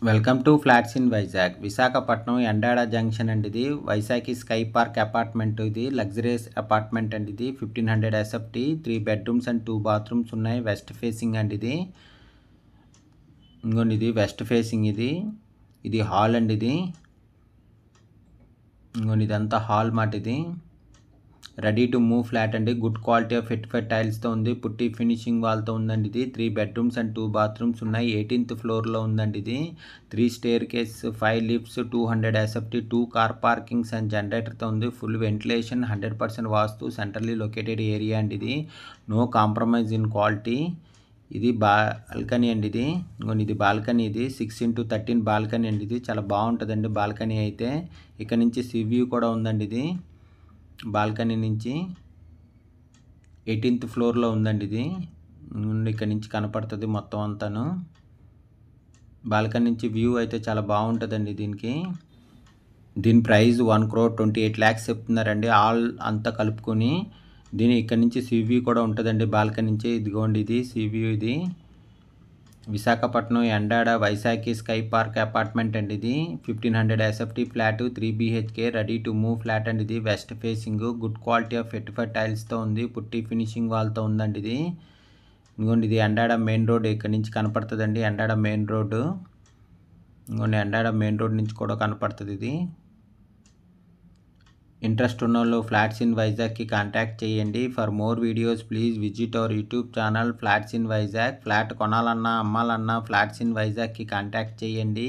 Welcome to flats in Vizag. Visakhapatnam Endada junction అండి. ఇది Vizag sky park apartment. ఇది లగ్జరియస్ అపార్ట్మెంట్ అండి. ఇది 1500 ఎస్ఎఫ్టీ, 3 బెడ్రూమ్స్ అండ్ 2 బాత్రూమ్స్ ఉన్నాయి. వెస్ట్ ఫేసింగ్ అండి. ఇది ఇంకోండి, ఇది వెస్ట్ ఫేసింగ్. ఇది హాల్ అండి. ఇంకోండి, ఇదంతా హాల్ మాట. ఇది రెడీ టు మూవ్ ఫ్లాట్ అండి. గుడ్ క్వాలిటీ ఆఫ్ ఫిట్ టైల్స్తో ఉంది. పుట్టి ఫినిషింగ్ వాల్తో ఉందండి. ఇది 3 బెడ్రూమ్స్ అండ్ 2 బాత్రూమ్స్ ఉన్నాయి. 18th ఫ్లోర్లో ఉందండి. ఇది 3 staircase, 5 lifts, 200 SFT, 2 car parkings and జనరేటర్తో ఉంది. Full ventilation, 100% vastu, centrally located area అండి. ఇది నో కాంప్రమైజ్ ఇన్ క్వాలిటీ. ఇది బాల్కనీ అండి. ఇది బాల్కనీ. ఇది 6x13 బాల్కనీ అండి. ఇది చాలా బాగుంటుందండి బాల్కనీ అయితే. ఇక్కడ నుంచి సీ వ్యూ కూడా ఉందండి. ఇది బాల్కనీ నుంచి 18th ఫ్లోర్లో ఉందండి. ఇది ఇక్కడ నుంచి కనపడుతుంది మొత్తం అంతాను. బాల్కనీ నుంచి వ్యూ అయితే చాలా బాగుంటుందండి. దీని ప్రైస్ 1,28 lakhs చెప్తున్నారండి. ఆల్ అంతా కలుపుకొని. ఇక్కడ నుంచి సీ వ్యూ కూడా ఉంటుందండి బాల్కనీ నుంచి. ఇదిగోండి, ఇది సీ వ్యూ. ఇది Visakhapatnam Endada Vizag sky park apartment అండి. ఇది 1500 SFT flat, 3 BHK, ready to move flat అండి. ఇది west facing, good quality of fit టైల్స్తో ఉంది. పుట్టి ఫినిషింగ్ వాల్తో ఉందండి. ఇంకోండి, ఇది ఎండాడ మెయిన్ రోడ్ ఇక్కడ నుంచి కనపడుతుందండి. Endada main road. ఇంకోండి, ఎండాడ మెయిన్ రోడ్ నుంచి కూడా కనపడుతుంది. ఇది ఇంట్రెస్ట్ ఉన్న వాళ్ళు ఫ్లాట్స్ ఇన్ వైజాగ్కి కాంటాక్ట్ చేయండి. For more videos please visit our YouTube channel flats in Vizag. Flat కొనాలన్నా అమ్మాలన్నా ఫ్లాట్స్ ఇన్ వైజాగ్కి కాంటాక్ట్ చేయండి.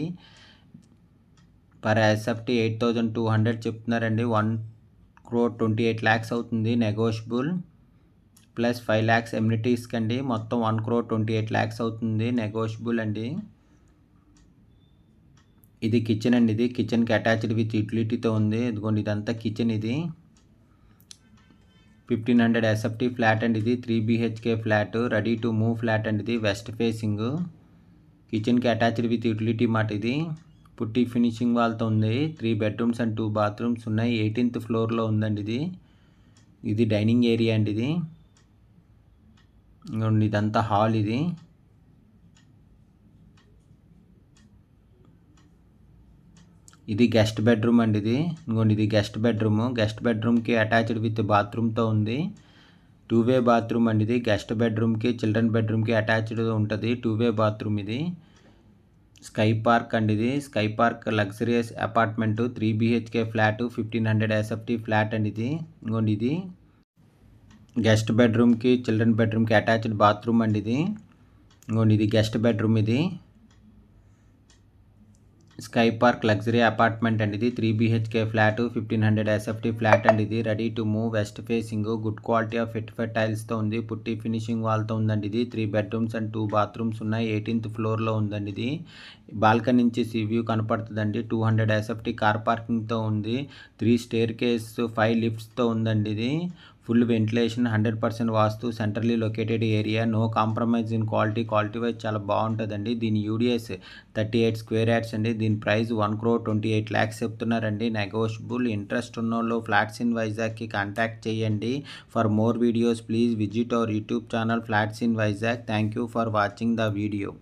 పర్ ఎస్ఎఫ్టీ 8,200 చెప్తున్నారండి. 1,28 lakhs అవుతుంది. నెగోషియబుల్ ప్లస్ 5 lakhs ఎమ్యూనిటీస్కి అండి. మొత్తం 1,28 lakhs అవుతుంది. నెగోషియబుల్ అండి. ఇది కిచెన్ అండి. ఇది కిచెన్కి అటాచ్డ్ విత్ యూటిలిటీతో ఉంది. ఇదిగోండి, ఇదంతా కిచెన్. ఇది 1500 ఎస్ఎఫ్టీ ఫ్లాట్ అండి. ఇది 3 BHK flat, ready to move flat అండి. ఇది వెస్ట్ ఫేసింగ్, కిచెన్కి అటాచ్డ్ విత్ యూటిలిటీ మాట. ఇది పుట్టి ఫినిషింగ్ వాల్తో ఉంది. 3 బెడ్రూమ్స్ అండ్ 2 బాత్రూమ్స్ ఉన్నాయి. 18th ఫ్లోర్లో ఉందండి. ఇది డైనింగ్ ఏరియా అండి. ఇదంతా హాల్. ఇది గెస్ట్ బెడ్రూమ్ అండి. ఇది గెస్ట్ బెడ్రూమ్కి అటాచ్డ్ విత్ బాత్రూమ్తో ఉంది. 2-way బాత్రూమ్ అండి. ఇది గెస్ట్ బెడ్రూమ్కి, చిల్డ్రన్ బెడ్రూమ్కి అటాచ్డ్ ఉంటుంది. 2-way bathroom. ఇది స్కై పార్క్ అండి. ఇది sky park luxurious apartment, 3 BHK flat, 1500 SFT flat అండి. ఇది గెస్ట్ బెడ్రూమ్కి, చిల్డ్రన్ బెడ్రూమ్కి అటాచ్డ్ బాత్రూమ్ అండి. ఇది గెస్ట్ బెడ్రూమ్. ఇది స్కై పార్క్ లగ్జరీ అపార్ట్మెంట్ అండి. ఇది 3 BHK ఫ్లాట్, 1500 ఎస్ఎఫ్టీ ఫ్లాట్ అండి. ఇది ready to move, west facing, good quality of fit టైల్స్తో ఉంది. పుట్టి ఫినిషింగ్ వాల్తో ఉందండి. ఇది 3 బెడ్రూమ్స్ అండ్ 2 బాత్రూమ్స్ ఉన్నాయి. 18th ఫ్లోర్లో ఉందండి. ఇది బాల్కనీ నుంచి సీ వ్యూ కనపడుతుందండి. 200 ఎస్ఎఫ్టీ కార్ పార్కింగ్తో ఉంది. 3 స్టేర్ కేస్, 5 లిఫ్ట్స్తో ఉందండి. ఇది full ventilation, 100% vastu, centrally located area, no compromise in quality wise చాలా బాగుంటుందండి. దీని యూడిఎస్ 38 స్క్వేర్ యార్డ్స్ అండి. దీని ప్రైస్ 1,28 lakhs చెప్తున్నారండి. నెగోషియబుల్. ఇంట్రెస్ట్ ఉన్న వాళ్ళు ఫ్లాట్స్ ఇన్ వైజాగ్కి కాంటాక్ట్ చేయండి. For more videos please visit our YouTube channel flats in Vizag. Thank you for watching the video.